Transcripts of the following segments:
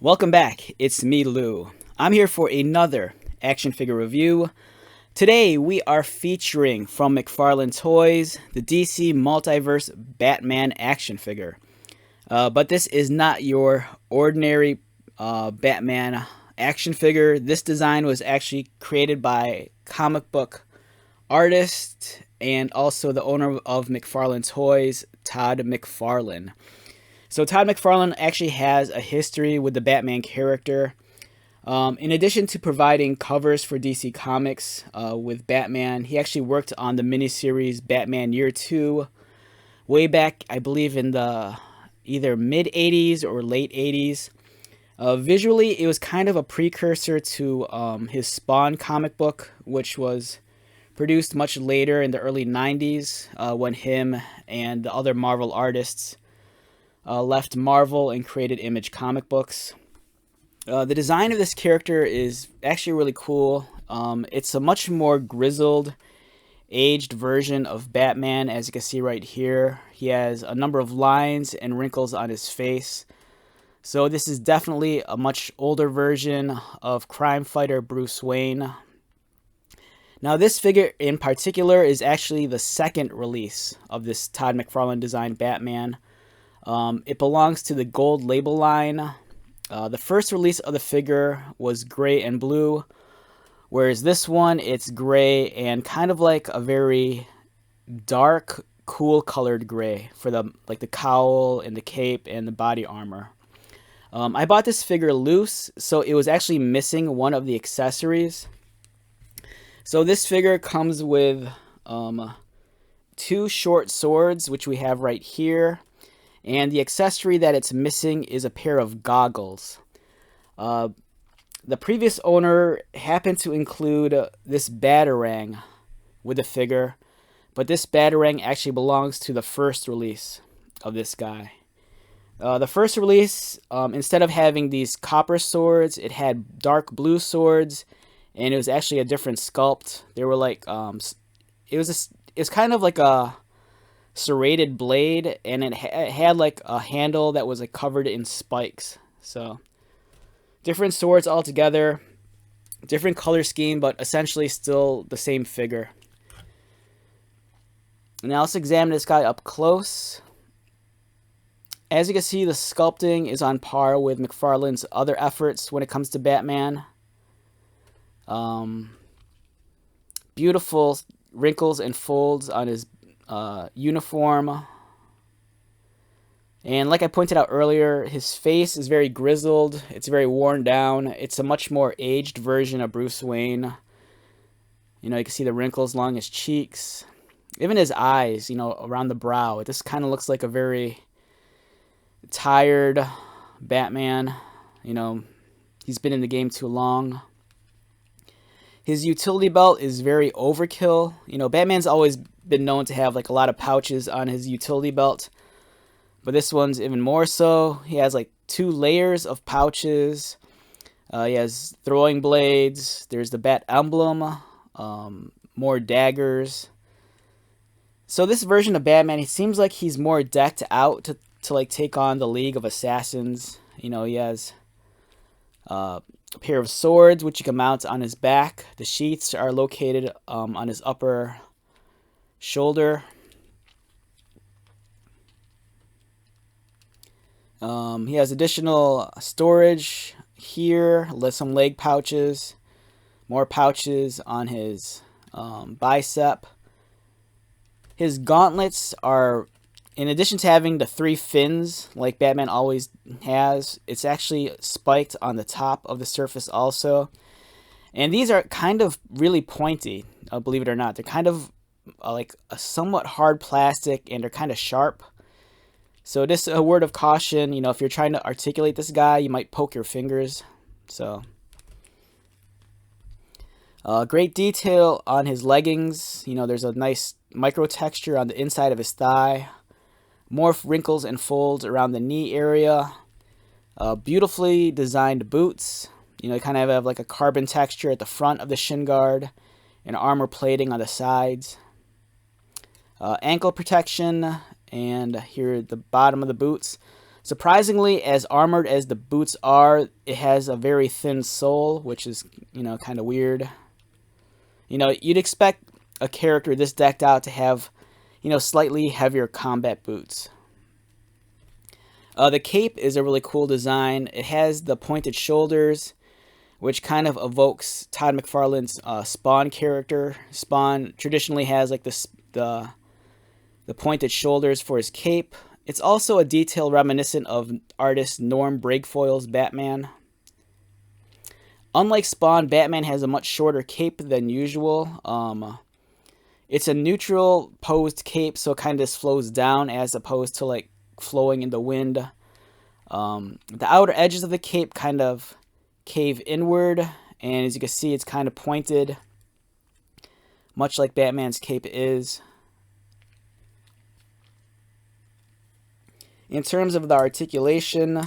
Welcome back, it's me, Lou. I'm here for another action figure review. Today we are featuring from McFarlane Toys the DC Multiverse Batman action figure. But this is not your ordinary Batman action figure. This design was actually created by comic book artist and also the owner of McFarlane Toys, Todd McFarlane. So Todd McFarlane actually has a history with the Batman character. In addition to providing covers for DC Comics with Batman, he actually worked on the miniseries Batman Year 2 way back, I believe, in the either mid 80s or late 80s. Visually, it was kind of a precursor to his Spawn comic book, which was produced much later in the early 90s when him and the other Marvel artists left Marvel and created Image comic books. The design of this character is actually really cool. It's a much more grizzled, aged version of Batman, as you can see right here. He has a number of lines and wrinkles on his face. So this is definitely a much older version of crime fighter Bruce Wayne. Now this figure in particular is actually the second release of this Todd McFarlane designed Batman. It belongs to the Gold Label line. The first release of the figure was gray and blue, whereas this one, it's gray and kind of like a very dark, cool colored gray for the cowl and the cape and the body armor. I bought this figure loose, so it was actually missing one of the accessories. So this figure comes with two short swords, which we have right here. And the accessory that it's missing is a pair of goggles. The previous owner happened to include this Batarang with the figure, but this Batarang actually belongs to the first release of this guy. The first release, instead of having these copper swords, it had dark blue swords, and it was actually a different sculpt. They were like, it was kind of like a serrated blade, and it had like a handle that was like covered in spikes. So different swords altogether, different color scheme, but essentially still the same figure. Now let's examine this guy up close. As you can see, the sculpting is on par with McFarlane's other efforts when it comes to Batman. Beautiful wrinkles and folds on his uniform. And like I pointed out earlier, his face is very grizzled. It's very worn down. It's a much more aged version of Bruce Wayne. You can see the wrinkles along his cheeks. Even his eyes, around the brow. It just kind of looks like a very tired Batman. He's been in the game too long. His utility belt is very overkill. Batman's always been known to have like a lot of pouches on his utility belt, but this one's even more so. He has like 2 layers of pouches. He has throwing blades. There's the bat emblem, more daggers. So this version of Batman, he seems like he's more decked out to like take on the League of Assassins. He has a pair of swords which you can mount on his back. The sheaths are located on his upper shoulder. He has additional storage here, some leg pouches, more pouches on his bicep. His gauntlets are, in addition to having the 3 fins like Batman always has, it's actually spiked on the top of the surface also. And these are kind of really pointy, believe it or not. They're kind of like a somewhat hard plastic, and they're kind of sharp. So just a word of caution, if you're trying to articulate this guy, you might poke your fingers. So great detail on his leggings. There's a nice micro texture on the inside of his thigh. More wrinkles and folds around the knee area. Beautifully designed boots. They kind of have like a carbon texture at the front of the shin guard and armor plating on the sides. Ankle protection, and here at the bottom of the boots. Surprisingly, as armored as the boots are, it has a very thin sole, which is, kind of weird. You'd expect a character this decked out to have, slightly heavier combat boots. The cape is a really cool design. It has the pointed shoulders, which kind of evokes Todd McFarlane's Spawn character. Spawn traditionally has like the pointed shoulders for his cape. It's also a detail reminiscent of artist Norm Breakfoyle's Batman. Unlike Spawn, Batman has a much shorter cape than usual. It's a neutral posed cape, so it kind of just flows down as opposed to like flowing in the wind. The outer edges of the cape kind of cave inward, and as you can see, it's kind of pointed, much like Batman's cape is. In terms of the articulation,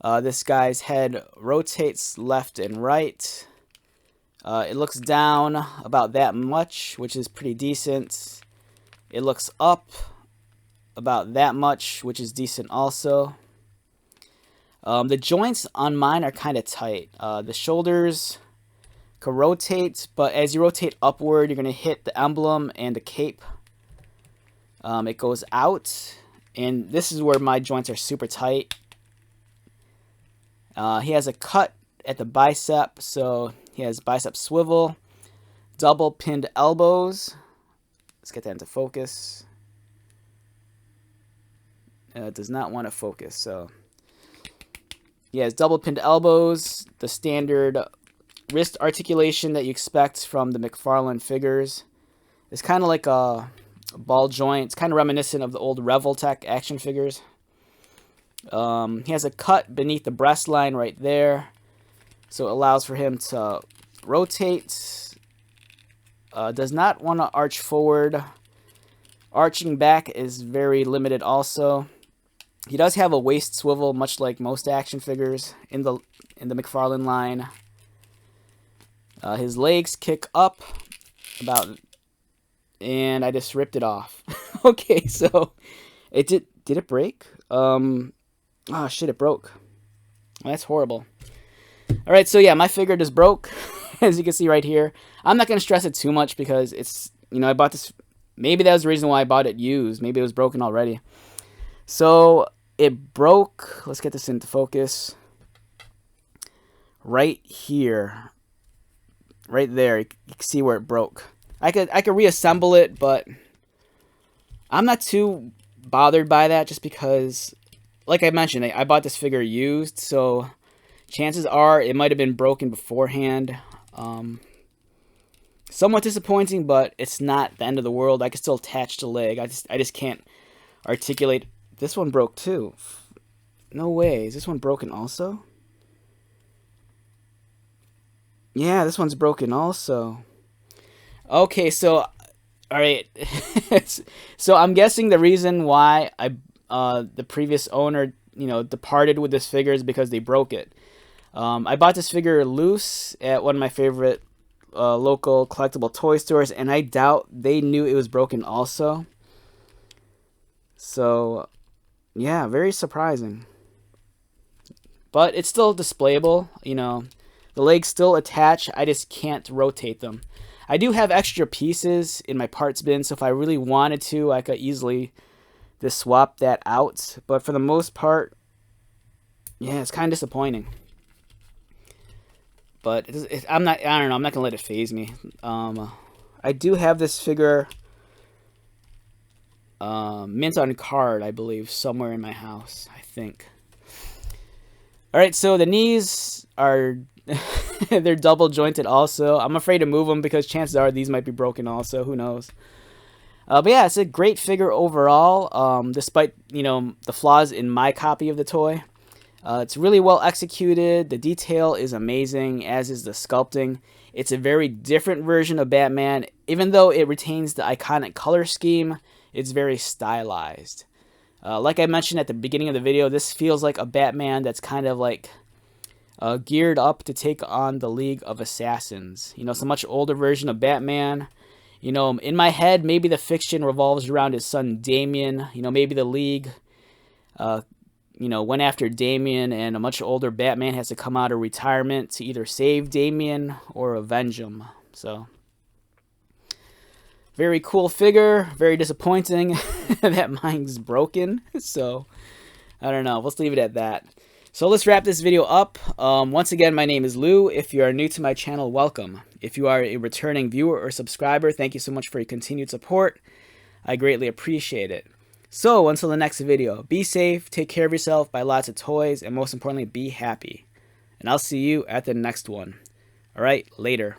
this guy's head rotates left and right. It looks down about that much, which is pretty decent. It looks up about that much, which is decent also. The joints on mine are kind of tight. The shoulders can rotate, but as you rotate upward, you're going to hit the emblem and the cape. It goes out, and this is where my joints are super tight. He has a cut at the bicep, so he has bicep swivel, double pinned elbows. Let's get that into focus. It does not want to focus, so he has double pinned elbows, the standard wrist articulation that you expect from the McFarlane figures. It's kind of like a ball joint. It's kind of reminiscent of the old Revoltech action figures. He has a cut beneath the breast line right there, so it allows for him to rotate. Does not want to arch forward. Arching back is very limited also. He does have a waist swivel, much like most action figures in the McFarlane line. His legs kick up about, and I just ripped it off. Okay, so it did it break? Oh shit, it broke. That's horrible. All right, so yeah, my figure just broke, as you can see right here. I'm not gonna stress it too much because it's, I bought this. Maybe that was the reason why I bought it used. Maybe it was broken already. So it broke. Let's get this into focus. Right here, right there, you can see where it broke. I could reassemble it, but I'm not too bothered by that, just because, like I mentioned, I bought this figure used, so chances are it might have been broken beforehand. Somewhat disappointing, but it's not the end of the world. I can still attach the leg. I just can't articulate. This one broke too. No way. Is this one broken also? Yeah, this one's broken also. Okay, so all right. So I'm guessing the reason why the previous owner, departed with this figure is because they broke it. I bought this figure loose at one of my favorite local collectible toy stores, and I doubt they knew it was broken also. So yeah, very surprising. But it's still displayable, the legs still attach. I just can't rotate them. I do have extra pieces in my parts bin, so if I really wanted to, I could easily just swap that out. But for the most part, yeah, it's kind of disappointing. But I'm not gonna let it faze me. I do have this figure mint on card, I believe, somewhere in my house, I think. All right, so the knees are they're double jointed also. I'm afraid to move them because chances are these might be broken also. Who knows? But yeah, it's a great figure overall, despite, the flaws in my copy of the toy. It's really well executed. The detail is amazing, as is the sculpting. It's a very different version of Batman. Even though it retains the iconic color scheme, it's very stylized. Like I mentioned at the beginning of the video, this feels like a Batman that's kind of like geared up to take on the League of Assassins. It's a much older version of Batman. In my head, maybe the fiction revolves around his son Damian. Maybe the League went after Damian, and a much older Batman has to come out of retirement to either save Damian or avenge him. So, very cool figure. Very disappointing that mine's broken. So, I don't know. Let's leave it at that. So let's wrap this video up. Once again, my name is Lou. If you are new to my channel, welcome. If you are a returning viewer or subscriber, thank you so much for your continued support. I greatly appreciate it. So until the next video, be safe, take care of yourself, buy lots of toys, and most importantly, be happy. And I'll see you at the next one. Alright, later.